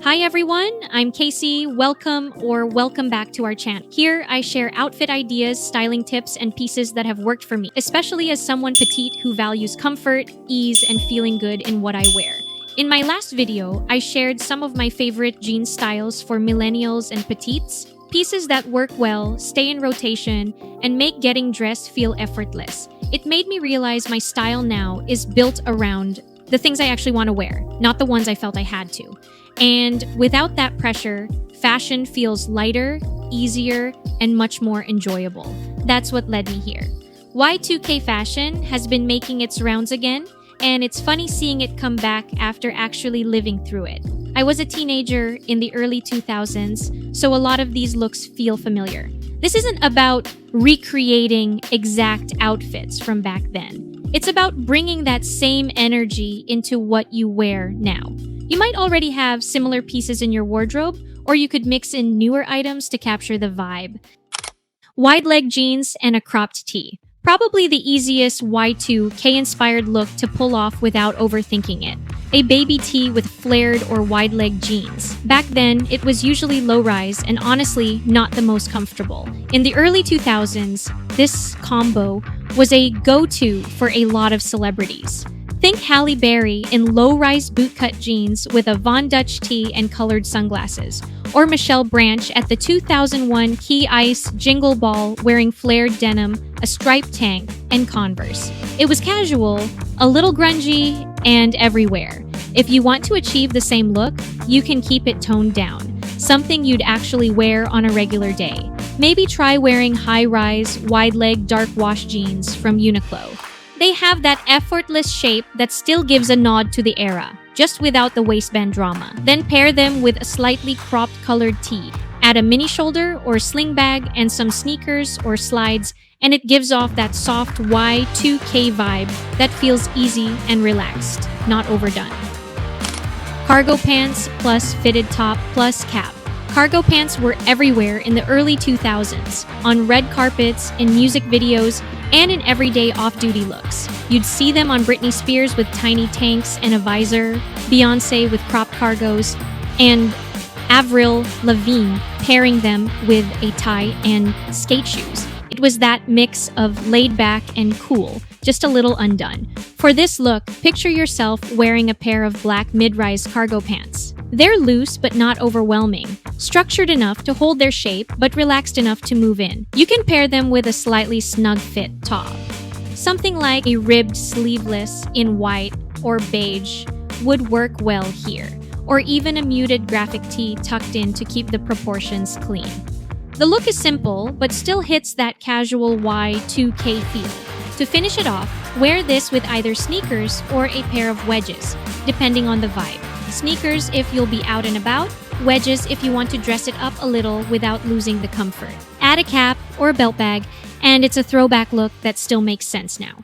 Hi everyone, I'm Casey. Welcome back to our channel. Here I share outfit ideas, styling tips, and pieces that have worked for me, especially as someone petite who values comfort, ease, and feeling good in what I wear. In my last video, I shared some of my favorite jean styles for millennials and petites, pieces that work well, stay in rotation, and make getting dressed feel effortless. It made me realize my style now is built around the things I actually want to wear, not the ones I felt I had to. And without that pressure, fashion feels lighter, easier, and much more enjoyable. That's what led me here. Y2K fashion has been making its rounds again, and it's funny seeing it come back after actually living through it. I was a teenager in the early 2000s, so a lot of these looks feel familiar. This isn't about recreating exact outfits from back then. It's about bringing that same energy into what you wear now. You might already have similar pieces in your wardrobe, or you could mix in newer items to capture the vibe. Wide leg jeans and a cropped tee. Probably the easiest Y2K inspired look to pull off without overthinking it. A baby tee with flared or wide leg jeans. Back then, it was usually low rise and honestly not the most comfortable. In the early 2000s, this combo was a go-to for a lot of celebrities. Think Halle Berry in low-rise bootcut jeans with a Von Dutch tee and colored sunglasses, or Michelle Branch at the 2001 Key Ice Jingle Ball wearing flared denim, a striped tank, and Converse. It was casual, a little grungy, and everywhere. If you want to achieve the same look, you can keep it toned down, something you'd actually wear on a regular day. Maybe try wearing high-rise, wide-leg dark wash jeans from Uniqlo. They have that effortless shape that still gives a nod to the era, just without the waistband drama. Then pair them with a slightly cropped colored tee. Add a mini shoulder or sling bag and some sneakers or slides, and it gives off that soft Y2K vibe that feels easy and relaxed, not overdone. Cargo pants plus fitted top plus cap. Cargo pants were everywhere in the early 2000s, on red carpets, in music videos, and in everyday off-duty looks. You'd see them on Britney Spears with tiny tanks and a visor, Beyoncé with cropped cargos, and Avril Lavigne pairing them with a tie and skate shoes. It was that mix of laid back and cool, just a little undone. For this look, picture yourself wearing a pair of black mid-rise cargo pants. They're loose but not overwhelming, structured enough to hold their shape but relaxed enough to move in. You can pair them with a slightly snug fit top. Something like a ribbed sleeveless in white or beige would work well here, or even a muted graphic tee tucked in to keep the proportions clean. The look is simple but still hits that casual Y2K feel. To finish it off, wear this with either sneakers or a pair of wedges, depending on the vibe. Sneakers if you'll be out and about, wedges if you want to dress it up a little without losing the comfort. Add a cap or a belt bag, and it's a throwback look that still makes sense now.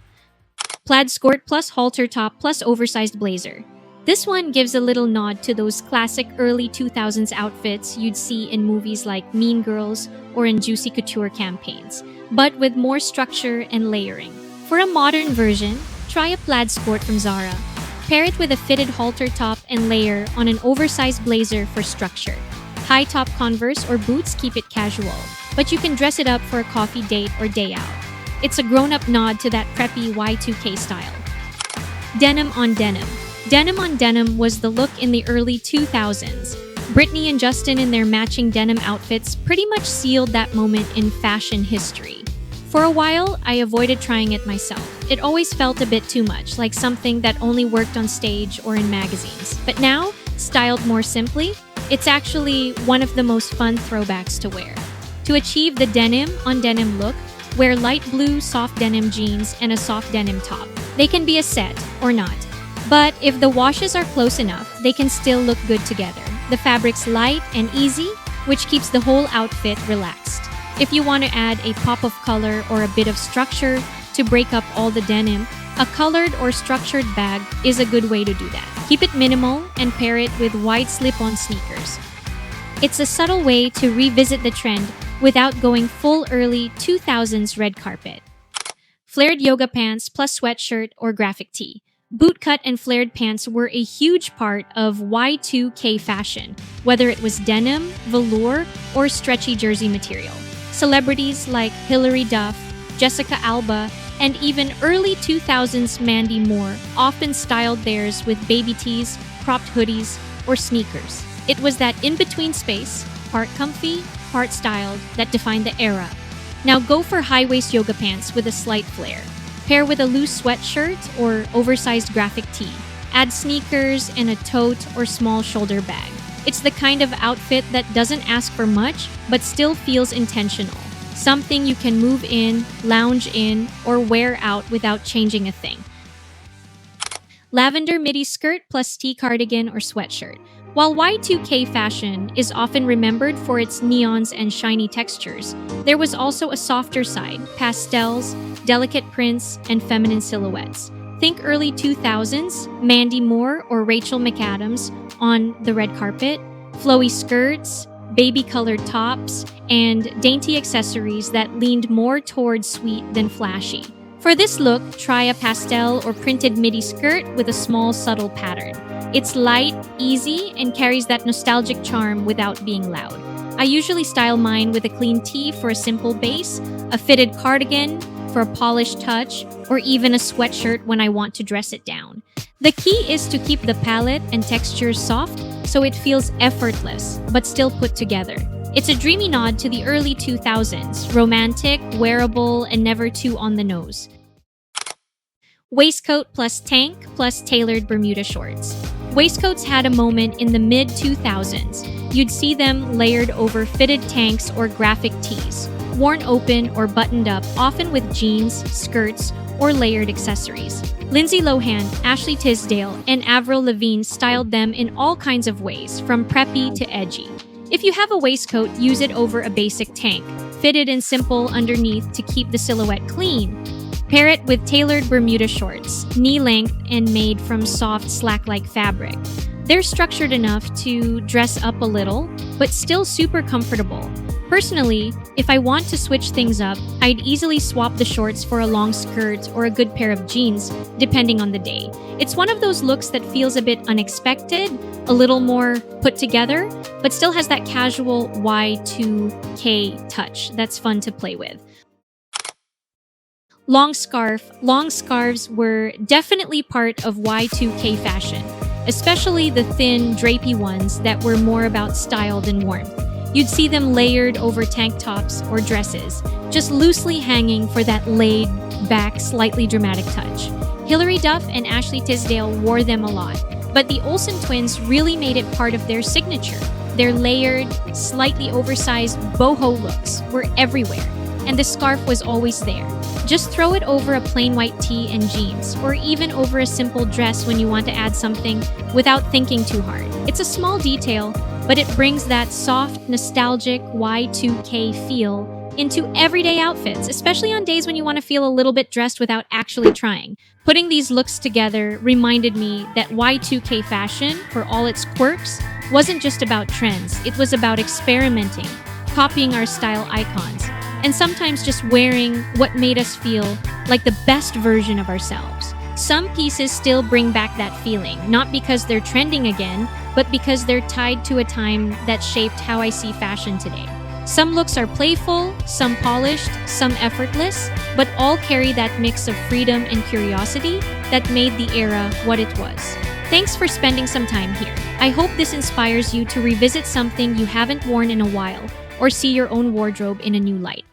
Plaid skirt plus halter top plus oversized blazer. This one gives a little nod to those classic early 2000s outfits you'd see in movies like Mean Girls or in Juicy Couture campaigns, but with more structure and layering. For a modern version, try a plaid skirt from Zara. Pair it with a fitted halter top and layer on an oversized blazer for structure. High top Converse or boots keep it casual, but you can dress it up for a coffee date or day out. It's a grown-up nod to that preppy Y2K style. Denim on denim. Denim on denim was the look in the early 2000s. Britney and Justin in their matching denim outfits pretty much sealed that moment in fashion history. For a while, I avoided trying it myself. It always felt a bit too much, like something that only worked on stage or in magazines. But now, styled more simply, it's actually one of the most fun throwbacks to wear. To achieve the denim on denim look, wear light blue soft denim jeans and a soft denim top. They can be a set or not. But if the washes are close enough, they can still look good together. The fabric's light and easy, which keeps the whole outfit relaxed. If you want to add a pop of color or a bit of structure to break up all the denim, a colored or structured bag is a good way to do that. Keep it minimal and pair it with wide slip-on sneakers. It's a subtle way to revisit the trend without going full early 2000s red carpet. Flared yoga pants plus sweatshirt or graphic tee. Bootcut and flared pants were a huge part of Y2K fashion, whether it was denim, velour, or stretchy jersey material. Celebrities like Hilary Duff, Jessica Alba, and even early 2000s Mandy Moore often styled theirs with baby tees, cropped hoodies, or sneakers. It was that in-between space, part comfy, part styled, that defined the era. Now go for high-waist yoga pants with a slight flare. Pair with a loose sweatshirt or oversized graphic tee. Add sneakers and a tote or small shoulder bag. It's the kind of outfit that doesn't ask for much, but still feels intentional. Something you can move in, lounge in, or wear out without changing a thing. Lavender midi skirt plus tee cardigan or sweatshirt. While Y2K fashion is often remembered for its neons and shiny textures, there was also a softer side, pastels, delicate prints, and feminine silhouettes. Think early 2000s, Mandy Moore or Rachel McAdams on the red carpet, flowy skirts, baby-colored tops, and dainty accessories that leaned more towards sweet than flashy. For this look, try a pastel or printed midi skirt with a small subtle pattern. It's light, easy, and carries that nostalgic charm without being loud. I usually style mine with a clean tee for a simple base, a fitted cardigan for a polished touch, or even a sweatshirt when I want to dress it down. The key is to keep the palette and textures soft so it feels effortless, but still put together. It's a dreamy nod to the early 2000s, romantic, wearable, and never too on the nose. Waistcoat plus tank plus tailored Bermuda shorts. Waistcoats had a moment in the mid-2000s. You'd see them layered over fitted tanks or graphic tees, worn open or buttoned up, often with jeans, skirts, or layered accessories. Lindsay Lohan, Ashley Tisdale, and Avril Lavigne styled them in all kinds of ways, from preppy to edgy. If you have a waistcoat, use it over a basic tank, fitted and simple underneath to keep the silhouette clean. Pair it with tailored Bermuda shorts, knee-length and made from soft slack-like fabric. They're structured enough to dress up a little, but still super comfortable. Personally, if I want to switch things up, I'd easily swap the shorts for a long skirt or a good pair of jeans, depending on the day. It's one of those looks that feels a bit unexpected, a little more put together, but still has that casual Y2K touch that's fun to play with. Long scarf. Long scarves were definitely part of Y2K fashion, especially the thin, drapey ones that were more about style than warmth. You'd see them layered over tank tops or dresses, just loosely hanging for that laid-back, slightly dramatic touch. Hilary Duff and Ashley Tisdale wore them a lot, but the Olsen twins really made it part of their signature. Their layered, slightly oversized boho looks were everywhere, and the scarf was always there. Just throw it over a plain white tee and jeans, or even over a simple dress when you want to add something without thinking too hard. It's a small detail, but it brings that soft, nostalgic Y2K feel into everyday outfits, especially on days when you want to feel a little bit dressed without actually trying. Putting these looks together reminded me that Y2K fashion, for all its quirks, wasn't just about trends. It was about experimenting, copying our style icons, and sometimes just wearing what made us feel like the best version of ourselves. Some pieces still bring back that feeling, not because they're trending again, but because they're tied to a time that shaped how I see fashion today. Some looks are playful, some polished, some effortless, but all carry that mix of freedom and curiosity that made the era what it was. Thanks for spending some time here. I hope this inspires you to revisit something you haven't worn in a while, or see your own wardrobe in a new light.